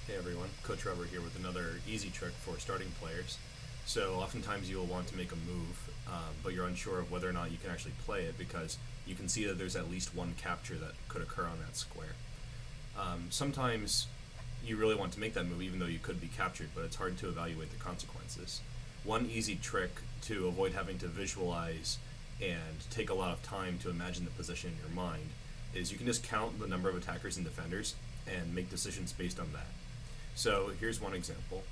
Hey everyone, Coach Robert here with another easy trick for starting players. So oftentimes you will want to make a move, but you're unsure of whether or not you can actually play it because you can see that there's at least one capture that could occur on that square. Sometimes you really want to make that move even though you could be captured, but it's hard to evaluate the consequences. One easy trick to avoid having to visualize and take a lot of time to imagine the position in your mind is you can just count the number of attackers and defenders and make decisions based on that. So here's one example.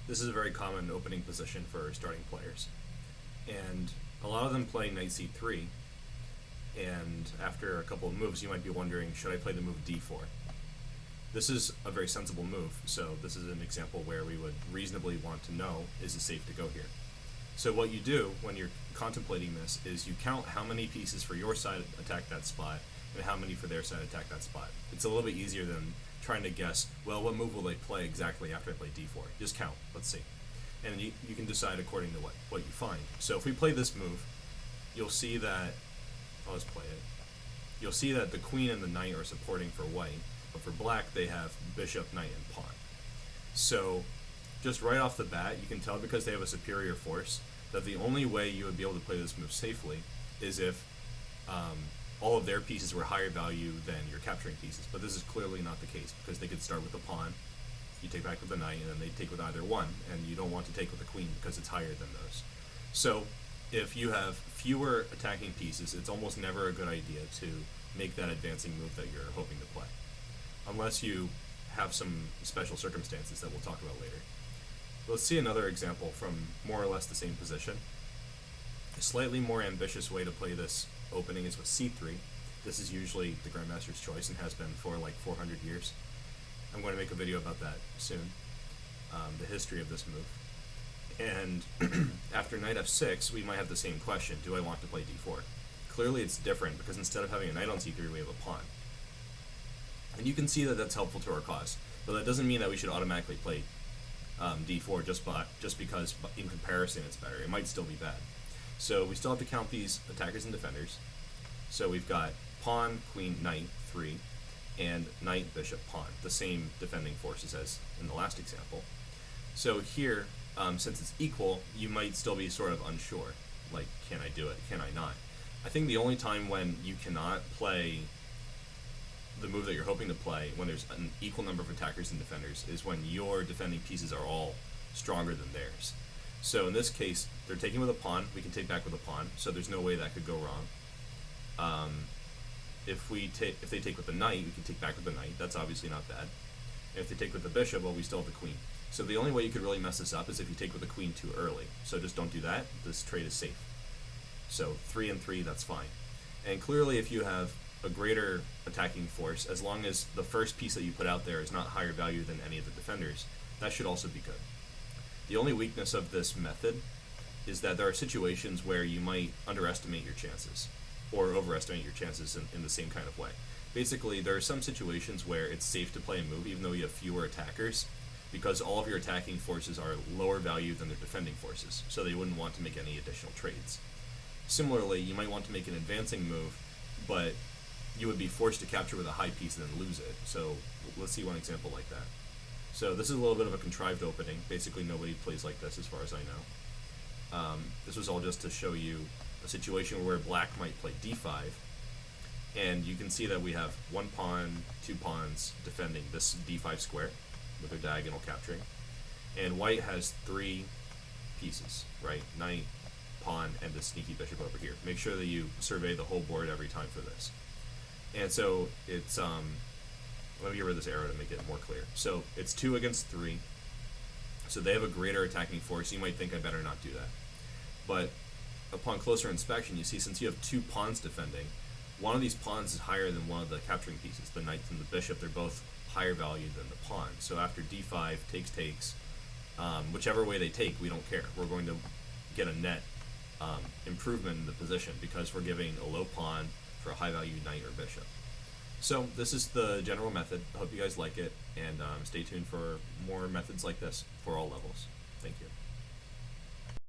This is a very common opening position for starting players. And a lot of them play knight c3, and after a couple of moves you might be wondering, should I play the move d4? This is a very sensible move, so this is an example where we would reasonably want to know, is it safe to go here? So what you do when you're contemplating this is you count how many pieces for your side attack that spot and how many for their side attack that spot. It's a little bit easier than trying to guess, well, what move will they play exactly after I play d4? Just count, let's see. And you can decide according to what you find. So if we play this move, you'll see that, I'll just play it. You'll see that the queen and the knight are supporting for white, but for black they have bishop, knight, and pawn. So just right off the bat, you can tell because they have a superior force that the only way you would be able to play this move safely is if all of their pieces were higher value than your capturing pieces. But this is clearly not the case because they could start with the pawn, you take back with the knight, and then they take with either one, and you don't want to take with the queen because it's higher than those. So if you have fewer attacking pieces, it's almost never a good idea to make that advancing move that you're hoping to play, unless you have some special circumstances that we'll talk about later. Let's see another example from more or less the same position. A slightly more ambitious way to play this opening is with c3. This is usually the Grandmaster's choice and has been for like 400 years. I'm going to make a video about that soon, the history of this move. And after knight f6, we might have the same question, do I want to play d4? Clearly it's different because instead of having a knight on c3, we have a pawn. And you can see that that's helpful to our cause, but that doesn't mean that we should automatically play d4 just because in comparison it's better. It might still be bad. So we still have to count these attackers and defenders. So we've got pawn, queen, knight, 3, and knight, bishop, pawn, the same defending forces as in the last example. So here, since it's equal, you might still be sort of unsure, like, can I do it, can I not? I think the only time when you cannot play the move that you're hoping to play when there's an equal number of attackers and defenders is when your defending pieces are all stronger than theirs. So in this case, they're taking with a pawn, we can take back with a pawn, so there's no way that could go wrong. If they take with the knight, we can take back with the knight, that's obviously not bad. And if they take with the bishop, well, we still have the queen. So the only way you could really mess this up is if you take with the queen too early. So just don't do that, this trade is safe. So 3 and 3, that's fine. And clearly if you have a greater attacking force, as long as the first piece that you put out there is not higher value than any of the defenders, that should also be good. The only weakness of this method is that there are situations where you might underestimate your chances or overestimate your chances in the same kind of way. Basically, there are some situations where it's safe to play a move even though you have fewer attackers because all of your attacking forces are lower value than their defending forces, so they wouldn't want to make any additional trades. Similarly, you might want to make an advancing move, but you would be forced to capture with a high piece and then lose it. So let's see one example like that. So this is a little bit of a contrived opening. Basically nobody plays like this as far as I know. This was all just to show you a situation where black might play d5, and you can see that we have one pawn, two pawns defending this d5 square with their diagonal capturing, and white has 3 pieces, right? Knight, pawn, and the sneaky bishop over here. Make sure that you survey the whole board every time for this. And so it's, let me get rid of this arrow to make it more clear. So it's 2 against 3. So they have a greater attacking force. You might think I better not do that. But upon closer inspection, you see since you have 2 pawns defending, one of these pawns is higher than one of the capturing pieces. The knight and the bishop, they're both higher value than the pawn. So after d5, takes, whichever way they take, we don't care. We're going to get a net improvement in the position because we're giving a low pawn for a high value knight or bishop. So this is the general method. I hope you guys like it, and stay tuned for more methods like this for all levels. Thank you.